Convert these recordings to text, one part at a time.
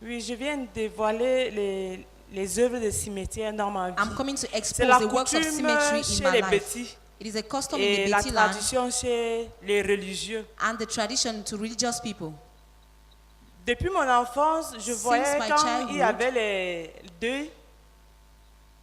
Oui, je viens de dévoiler les œuvres de cimetière dans ma vie. I'm coming to C'est expose la the works of coutume cemetery in chez my les life. bêtis It is a custom in et the la Beti land tradition chez les religieux. and the tradition to religious people. Depuis mon enfance, je Since voyais my quand il y childhood, avait les deuils,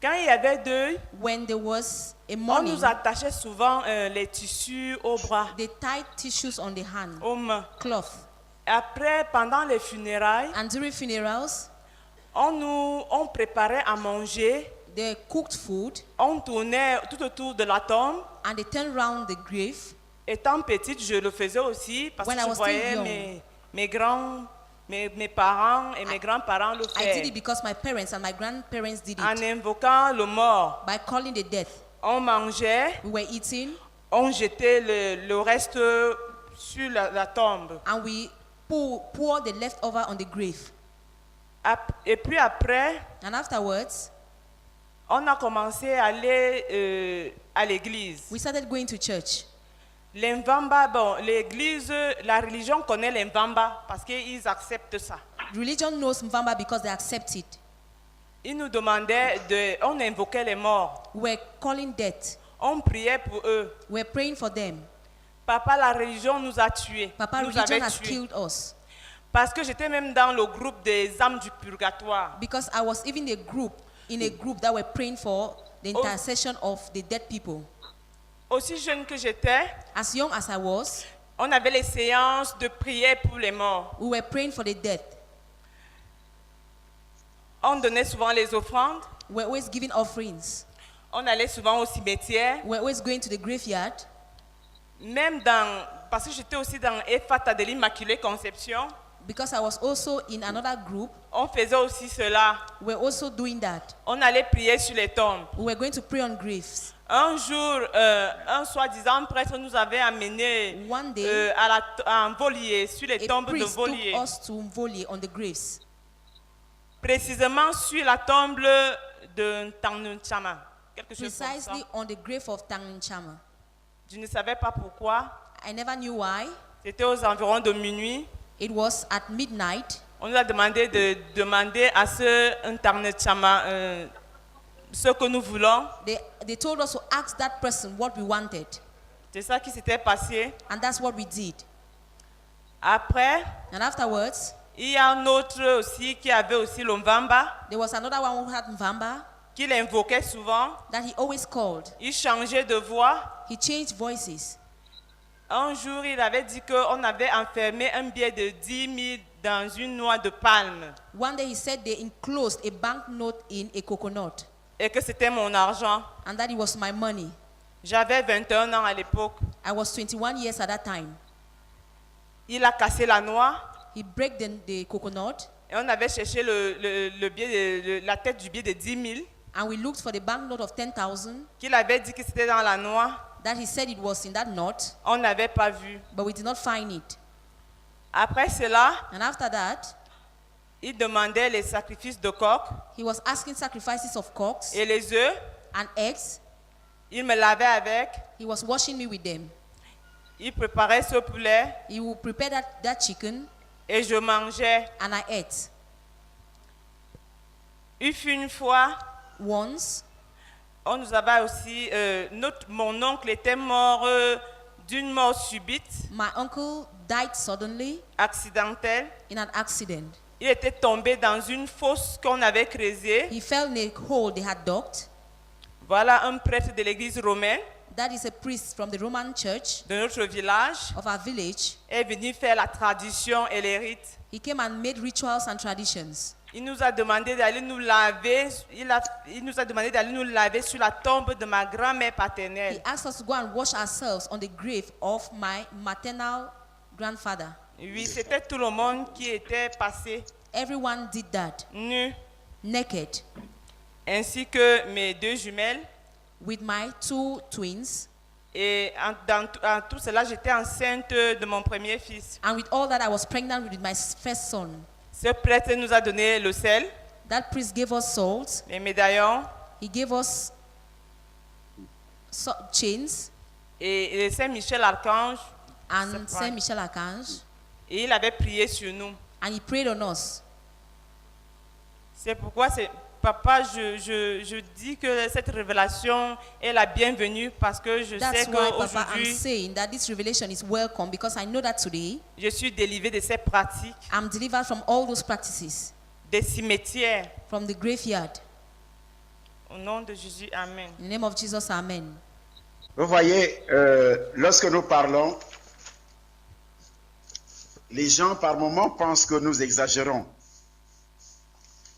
quand il y avait deuil, when there was a on mourning, nous attachait souvent les tissus aux bras, they tied tissues on the hand, aux mains. cloth. Après, pendant les funérailles, And during funerals, on préparait à manger, they cooked food on tournait tout autour de la tombe. and they turned round the grave. Étant petite, je le faisais aussi parce When que I je was still voyais young. mes parents et mes grands-parents le I did faire. it because my parents and my grandparents did En it. invoquant le mort, By calling the death, on mangeait, we were eating on jetait le reste sur la tombe. and we poured the leftover on the grave. Et puis après, And afterwards, on a commencé à aller à l'église. we started going to church. L'Imvamba, bon, l'église, la religion connaît l'Imvamba parce qu'ils acceptent ça. Religion knows Mvamba because they accept it. Ils nous demandaient on invoquait les morts, We were calling death. on priait pour eux. We were praying for them. Papa, la religion nous a tués, Papa, nous religion avait has tués. killed us. Parce que j'étais même dans le groupe des âmes du purgatoire. Because I was even in a group that were praying for the intercession of the dead people. Aussi jeune que j'étais, As young as I was, on avait les séances de prière pour les morts. we were praying for the dead. On donnait souvent les offrandes, We were always giving offerings. on allait souvent au cimetière, We were always going to the graveyard. même parce que j'étais aussi dans EFATA de l'Immaculée Conception, Because I was also in another group, on faisait aussi cela. we were also doing that. On allait prier sur les tombes. We were going to pray on graves. Un jour, un soi-disant prêtre nous avait amené One day, en Volier, sur les a tombes de priest took Volier. us to Mvoli on the graves. Précisément sur la tombe de Tanunchama. Quelque chose comme ça. Precisely on the grave of Tanginchama. Je ne savais pas pourquoi. I never knew why. C'était aux environs de minuit. It was at midnight. On nous a demandé de demander à ce Tanunchama ce que nous voulons. They told us to ask that person what we wanted. C'est ça qui s'était passé. And that's what we did. Après, And afterwards, il y a un autre aussi qui avait aussi le Mvamba, there was another one who had Mvamba qu'il invoquait souvent. that he always called. Il changeait de voix. He changed voices. Un jour, il avait dit qu'on avait enfermé un billet de 10 000 dans une noix de palme One day he said they enclosed a banknote in a coconut et que c'était mon argent. and that it was my money. J'avais 21 ans à l'époque. I was 21 years at that time. Il a cassé la noix He broke the coconut et on avait cherché la tête du billet de 10 000 and we looked for the banknote of 10,000 qu'il avait dit que c'était dans la noix. that he said it was in that knot, On n'avait pas vu. but we did not find it. Après cela, And after that, il demandait les sacrifices de coq he was asking sacrifices of cocks et les œufs. and eggs. Il me lavait avec. He was washing me with them. Il préparait ce poulet He would prepare that chicken et je mangeais. and I ate. Il fut une fois, Once, on nous avait aussi, mon oncle était mort d'une mort subite, my uncle died suddenly accidentelle. in an accident. Il était tombé dans une fosse qu'on avait creusée. He fell in a hole they had dug. Voilà un prêtre de l'église romaine That is a priest from the Roman church de notre village of our village. est venu faire la tradition et les rites. He came and made rituals and traditions. Il nous a demandé d'aller nous laver. Il nous a demandé d'aller nous laver sur la tombe de ma grand-mère He paternelle. asked us to go and wash ourselves on the grave of my maternal grandfather. Oui, c'était tout le monde qui était passé Everyone did that, nu, naked, ainsi que mes deux jumelles. with my two twins. Et dans tout cela, j'étais enceinte de mon premier fils. And with all that, I was pregnant with my first son. Ce prêtre nous a donné le sel, That priest gave us salt. les médaillons He gave us chains et Saint Michel Archange. and Saint Michel Archange. Et il avait prié sur nous. And he prayed on us. C'est pourquoi papa, je dis que cette révélation est la bienvenue parce que je That's sais why, Papa, I'm qu'aujourd'hui, saying that this revelation is welcome, because I know that today je suis délivrée de ces pratiques, I'm delivered from all those practices, des cimetières. from the graveyard. Au nom de Jésus, Amen. In the name of Jesus, amen. Vous voyez, lorsque nous parlons, les gens par moments pensent que nous exagérons.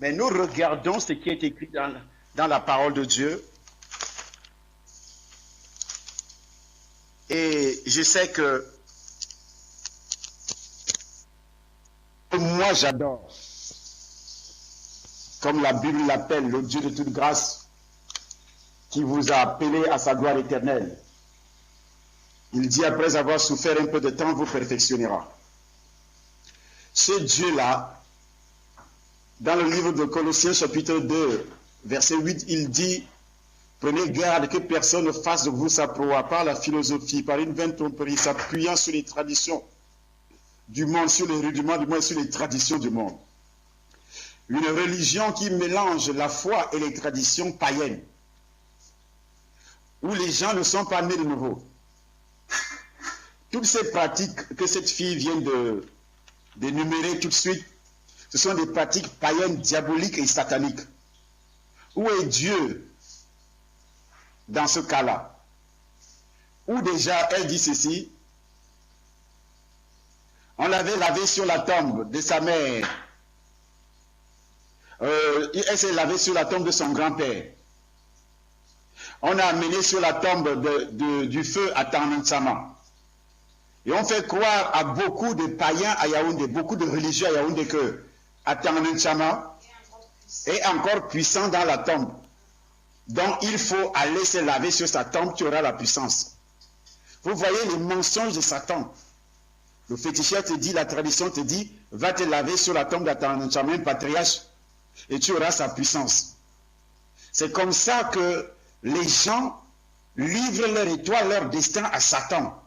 Mais nous regardons ce qui est écrit dans la parole de Dieu. Et je sais que moi j'adore, comme la Bible l'appelle, le Dieu de toute grâce, qui vous a appelé à sa gloire éternelle. Il dit, après avoir souffert un peu de temps, vous perfectionnera. Ce Dieu-là, dans le livre de Colossiens chapitre 2, verset 8, il dit, prenez garde que personne ne fasse de vous sa proie par la philosophie, par une vaine tromperie, s'appuyant sur les traditions du monde, sur les rudiments du monde, sur les traditions du monde. Une religion qui mélange la foi et les traditions païennes, où les gens ne sont pas nés de nouveau. Toutes ces pratiques que cette fille vient d'énumérer tout de suite, ce sont des pratiques païennes, diaboliques et sataniques. Où est Dieu dans ce cas-là? Où déjà elle dit ceci, on l'avait lavé sur la tombe de sa mère, elle s'est lavée sur la tombe de son grand-père. On a amené sur la tombe du feu à Tanantsama. Et on fait croire à beaucoup de païens à Yaoundé, beaucoup de religieux à Yaoundé que Tanantsama est encore puissant dans la tombe. Donc il faut aller se laver sur sa tombe, tu auras la puissance. Vous voyez les mensonges de Satan. Le féticheur te dit, la tradition te dit, va te laver sur la tombe d'Atanantsama, un patriarche, et tu auras sa puissance. C'est comme ça que les gens livrent leur étoile, leur destin à Satan,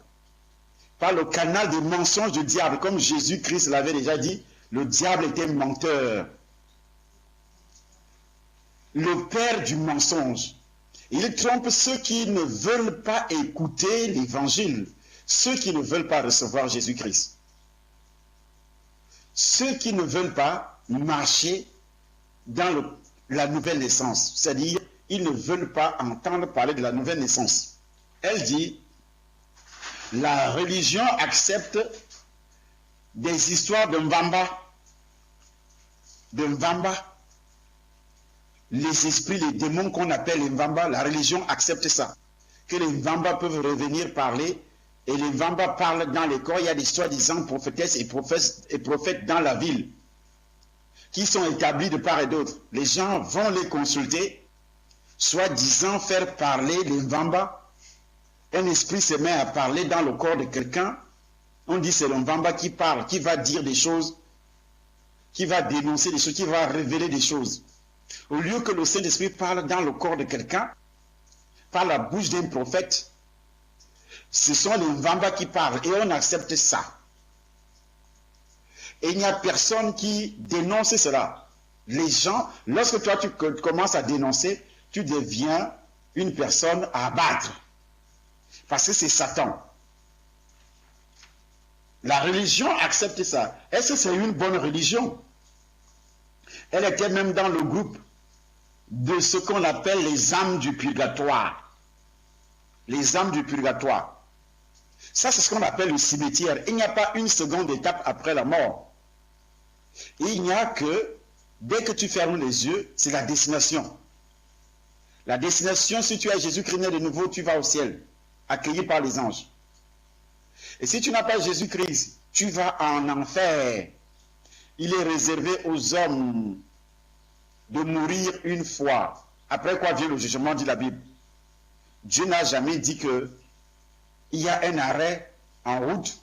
par le canal des mensonges du diable. Comme Jésus-Christ l'avait déjà dit, le diable était menteur, le père du mensonge. Il trompe ceux qui ne veulent pas écouter l'évangile, ceux qui ne veulent pas recevoir Jésus-Christ, ceux qui ne veulent pas marcher dans la nouvelle naissance, c'est-à-dire ils ne veulent pas entendre parler de la nouvelle naissance. Elle dit, la religion accepte des histoires de Mvamba, les esprits, les démons qu'on appelle les Mvamba, la religion accepte ça, que les Mvamba peuvent revenir parler, et les Mvamba parlent dans les corps. Il y a des soi-disant prophétesses et prophètes dans la ville, qui sont établis de part et d'autre. Les gens vont les consulter, soi-disant faire parler les Mvamba. Un esprit se met à parler dans le corps de quelqu'un. On dit c'est le Mvamba qui parle, qui va dire des choses, qui va dénoncer des choses, qui va révéler des choses. Au lieu que le Saint-Esprit parle dans le corps de quelqu'un, par la bouche d'un prophète, ce sont les Mvamba qui parlent et on accepte ça. Et il n'y a personne qui dénonce cela. Les gens, lorsque toi tu commences à dénoncer, tu deviens une personne à abattre. Parce que c'est Satan. La religion accepte ça. Est-ce que c'est une bonne religion? Elle était même dans le groupe de ce qu'on appelle les âmes du purgatoire. Les âmes du purgatoire. Ça, c'est ce qu'on appelle le cimetière. Il n'y a pas une seconde étape après la mort. Il n'y a que, dès que tu fermes les yeux, c'est la destination. La destination, si tu as Jésus-Christ né de nouveau, tu vas au ciel, accueilli par les anges. Et si tu n'as pas Jésus-Christ, tu vas en enfer. Il est réservé aux hommes de mourir une fois. Après quoi vient le jugement, dit la Bible. Dieu n'a jamais dit que il y a un arrêt en route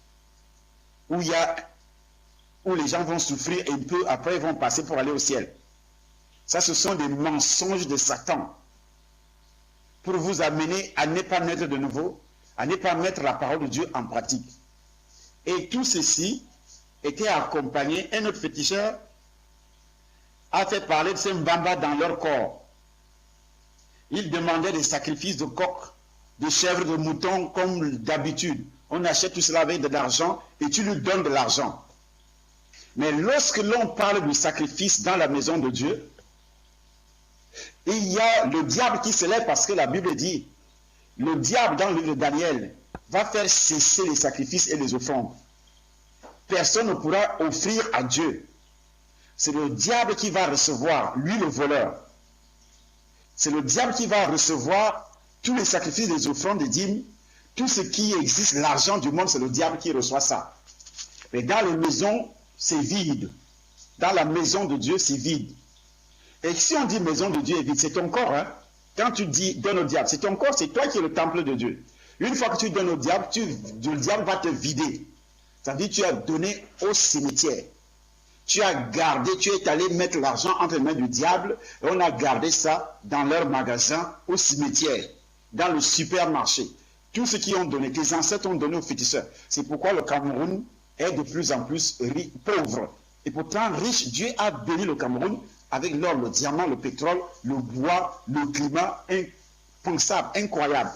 où les gens vont souffrir et peu après ils vont passer pour aller au ciel. Ça, ce sont des mensonges de Satan pour vous amener à ne pas naître de nouveau, à ne pas mettre la parole de Dieu en pratique. Et tout ceci était accompagné, un autre féticheur a fait parler de ces mbamba dans leur corps. Ils demandaient des sacrifices de coq, de chèvres, de moutons, comme d'habitude. On achète tout cela avec de l'argent et tu lui donnes de l'argent. Mais lorsque l'on parle du sacrifice dans la maison de Dieu, il y a le diable qui se lève parce que la Bible dit, le diable dans le livre de Daniel va faire cesser les sacrifices et les offrandes. Personne ne pourra offrir à Dieu. C'est le diable qui va recevoir, lui le voleur. C'est le diable qui va recevoir tous les sacrifices, les offrandes, les dîmes, tout ce qui existe, l'argent du monde, c'est le diable qui reçoit ça. Mais dans les maisons, c'est vide. Dans la maison de Dieu, c'est vide. Et si on dit maison de Dieu est vide, c'est ton corps. Hein? Quand tu dis donne au diable, c'est ton corps, c'est toi qui es le temple de Dieu. Une fois que tu donnes au diable, le diable va te vider. C'est-à-dire que tu as donné au cimetière. Tu as gardé, tu es allé mettre l'argent entre les mains du diable et on a gardé ça dans leur magasin, au cimetière, dans le supermarché. Tout ce qu'ils ont donné, tes ancêtres ont donné aux féticheurs. C'est pourquoi le Cameroun est de plus en plus pauvre. Et pourtant riche, Dieu a béni le Cameroun avec l'or, le diamant, le pétrole, le bois, le climat impensable, incroyable.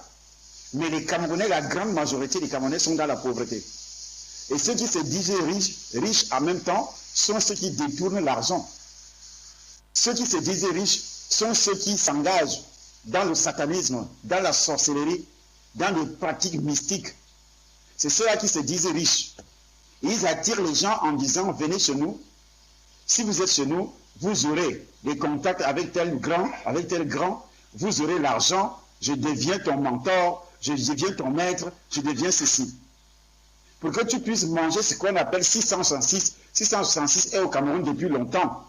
Mais les Camerounais, la grande majorité des Camerounais sont dans la pauvreté. Et ceux qui se disaient riches en même temps, sont ceux qui détournent l'argent. Ceux qui se disent riches sont ceux qui s'engagent dans le satanisme, dans la sorcellerie, dans les pratiques mystiques. C'est ceux-là qui se disent riches. Et ils attirent les gens en disant, venez chez nous. Si vous êtes chez nous, vous aurez des contacts avec tel grand, vous aurez l'argent, je deviens ton mentor, je deviens ton maître, je deviens ceci. Pour que tu puisses manger ce qu'on appelle 666. 666 est au Cameroun depuis longtemps.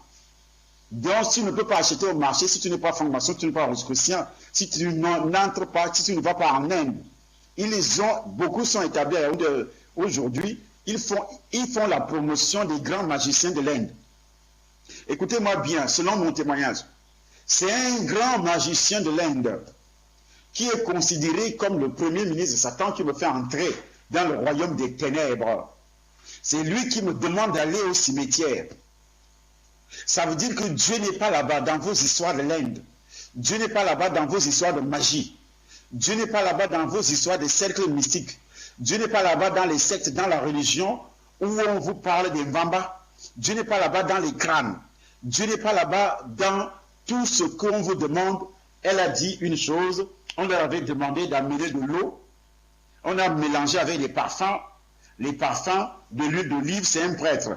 Donc, tu ne peux pas acheter au marché si tu n'es pas franc-maçon, tu n'es pas rosicrucien, si tu n'entres pas, si tu ne vas pas en Inde. Beaucoup sont établis aujourd'hui, ils font la promotion des grands magiciens de l'Inde. Écoutez-moi bien, selon mon témoignage, c'est un grand magicien de l'Inde qui est considéré comme le premier ministre de Satan qui me fait entrer dans le royaume des ténèbres. C'est lui qui me demande d'aller au cimetière. Ça veut dire que Dieu n'est pas là-bas dans vos histoires de l'Inde. Dieu n'est pas là-bas dans vos histoires de magie. Dieu n'est pas là-bas dans vos histoires de cercles mystiques. Dieu n'est pas là-bas dans les sectes, dans la religion, où on vous parle des Mbamba. Dieu n'est pas là-bas dans les crânes. Dieu n'est pas là-bas dans tout ce qu'on vous demande. Elle a dit une chose, on leur avait demandé d'amener de l'eau. On a mélangé avec les parfums. Les parfums de l'huile d'olive, c'est un prêtre.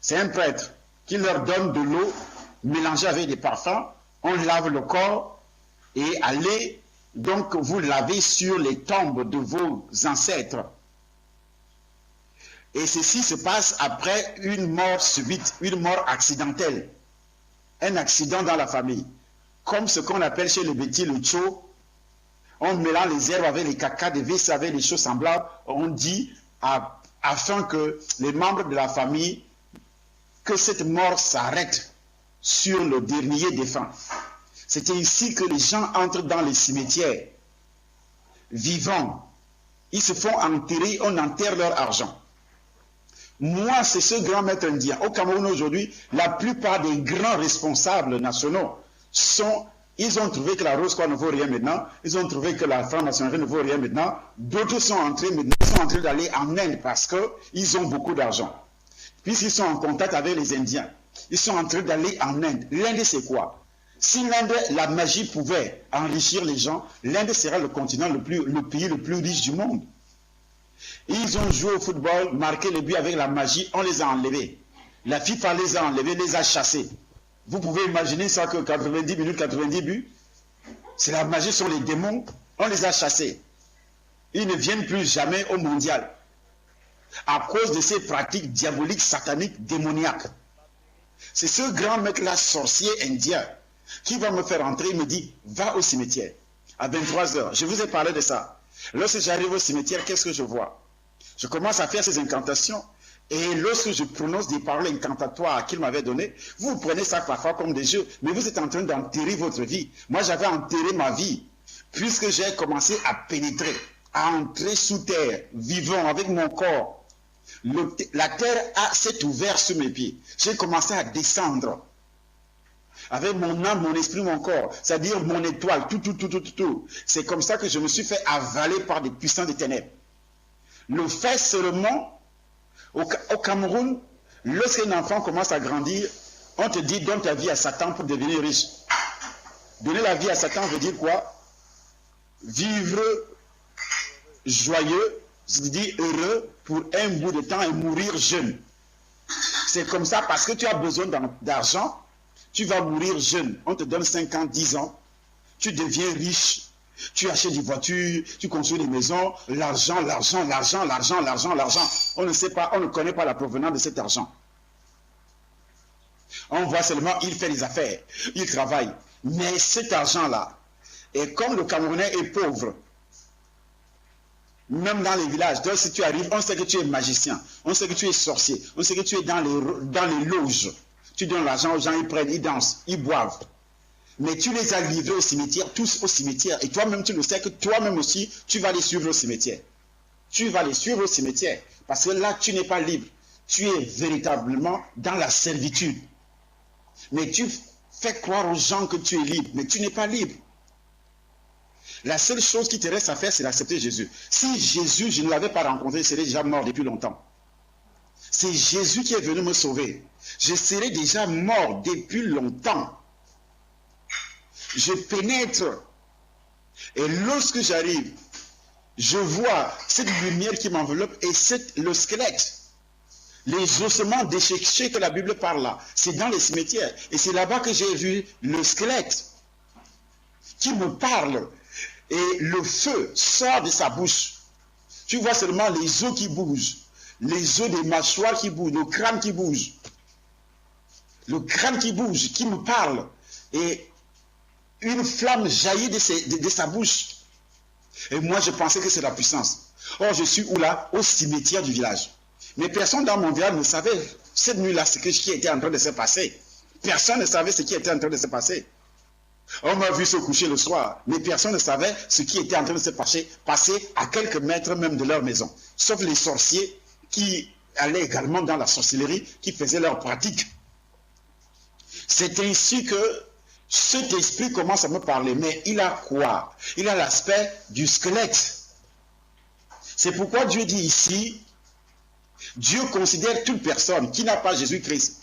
C'est un prêtre qui leur donne de l'eau mélangée avec des parfums. On lave le corps et allez donc vous laver sur les tombes de vos ancêtres. Et ceci se passe après une mort subite, une mort accidentelle. Un accident dans la famille. Comme ce qu'on appelle chez les bêtis le tcho. On mélange les herbes avec les caca, des vis avec des choses semblables. On dit afin que les membres de la famille, que cette mort s'arrête sur le dernier défunt. C'est ainsi que les gens entrent dans les cimetières, vivants. Ils se font enterrer, on enterre leur argent. Moi, c'est ce grand maître indien. Au Cameroun aujourd'hui, la plupart des grands responsables nationaux ils ont trouvé que la Rose-Croix ne vaut rien maintenant, ils ont trouvé que la franc-maçonnerie ne vaut rien maintenant, d'autres sont en train d'aller en Inde parce qu'ils ont beaucoup d'argent. Puisqu'ils sont en contact avec les Indiens, ils sont en train d'aller en Inde. L'Inde, c'est quoi? Si l'Inde, la magie pouvait enrichir les gens, l'Inde sera le continent, le pays le plus riche du monde. Ils ont joué au football, marqué le but avec la magie, on les a enlevés. La FIFA les a enlevés, les a chassés. Vous pouvez imaginer ça que 90 minutes, 90 buts, c'est la magie, sont les démons, on les a chassés. Ils ne viennent plus jamais au mondial. À cause de ces pratiques diaboliques, sataniques, démoniaques. C'est ce grand maître-là, sorcier indien, qui va me faire entrer, il me dit, va au cimetière, à 23h. Je vous ai parlé de ça. Lorsque j'arrive au cimetière, qu'est-ce que je vois? Je commence à faire ces incantations. Et lorsque je prononce des paroles incantatoires qu'il m'avait données, vous prenez ça parfois comme des jeux, mais vous êtes en train d'enterrer votre vie. Moi, j'avais enterré ma vie, puisque j'ai commencé à pénétrer, à entrer sous terre, vivant avec mon corps. La terre s'est ouverte sous mes pieds. J'ai commencé à descendre. avec mon âme, mon esprit, mon corps, c'est-à-dire mon étoile, tout. C'est comme ça que je me suis fait avaler par des puissants des ténèbres. Le fait seulement, au Cameroun, lorsqu'un enfant commence à grandir, on te dit donne ta vie à Satan pour devenir riche. Donner la vie à Satan veut dire quoi? Vivre joyeux, c'est-à-dire heureux pour un bout de temps et mourir jeune. C'est comme ça parce que tu as besoin d'argent, tu vas mourir jeune. On te donne 5 ans, 10 ans, tu deviens riche, tu achètes des voitures, tu construis des maisons, l'argent. On ne sait pas, on ne connaît pas la provenance de cet argent. On voit seulement, il fait des affaires, il travaille. Mais cet argent-là, et comme le Camerounais est pauvre, même dans les villages, donc si tu arrives, on sait que tu es magicien, on sait que tu es sorcier, on sait que tu es dans les loges. Tu donnes l'argent aux gens, ils prennent, ils dansent, ils boivent. Mais tu les as livrés au cimetière, tous au cimetière. Et toi-même, tu le sais que toi-même aussi, tu vas les suivre au cimetière. Tu vas les suivre au cimetière. Parce que là, tu n'es pas libre. Tu es véritablement dans la servitude. Mais tu fais croire aux gens que tu es libre. Mais tu n'es pas libre. La seule chose qui te reste à faire, c'est d'accepter Jésus. Si Jésus, je ne l'avais pas rencontré, il serait déjà mort depuis longtemps. C'est Jésus qui est venu me sauver. Je serais déjà mort depuis longtemps. Je pénètre. Et lorsque j'arrive, je vois cette lumière qui m'enveloppe et le squelette. Les ossements desséchés que la Bible parle là, c'est dans les cimetières. Et c'est là-bas que j'ai vu le squelette qui me parle. Et le feu sort de sa bouche. Tu vois seulement les os qui bougent. Les os des mâchoires qui bougent, le crâne qui bouge. Le crâne qui bouge, qui me parle. Et une flamme jaillit de sa bouche. Et moi, je pensais que c'est la puissance. Or, je suis où là? Au cimetière du village. Mais personne dans mon village ne savait cette nuit-là ce qui était en train de se passer. Personne ne savait ce qui était en train de se passer. On m'a vu se coucher le soir, mais personne ne savait ce qui était en train de se passer à quelques mètres même de leur maison. Sauf les sorciers qui allaient également dans la sorcellerie, qui faisaient leur pratique. C'est ainsi que cet esprit commence à me parler. Mais il a quoi? Il a l'aspect du squelette. C'est pourquoi Dieu dit ici, Dieu considère toute personne qui n'a pas Jésus-Christ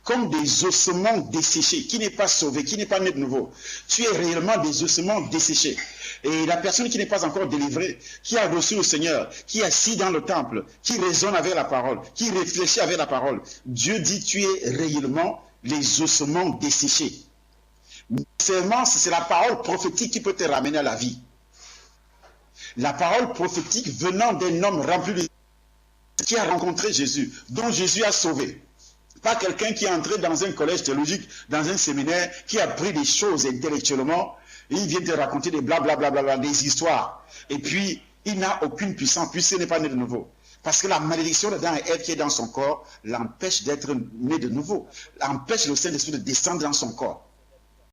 comme des ossements desséchés, qui n'est pas sauvé, qui n'est pas né de nouveau. Tu es réellement des ossements desséchés. Et la personne qui n'est pas encore délivrée, qui a reçu le Seigneur, qui est assis dans le temple, qui raisonne avec la parole, qui réfléchit avec la parole, Dieu dit tu es réellement les ossements desséchés. Seulement, c'est la parole prophétique qui peut te ramener à la vie. La parole prophétique venant d'un homme rempli de qui a rencontré Jésus, dont Jésus a sauvé. Pas quelqu'un qui est entré dans un collège théologique, dans un séminaire, qui a appris des choses intellectuellement, et il vient te raconter des blablabla, des histoires. Et puis, il n'a aucune puissance, puisqu'il n'est pas né de nouveau. Parce que la malédiction d'Adam et Ève qui est dans son corps l'empêche d'être né de nouveau, l'empêche le Saint-Esprit de descendre dans son corps.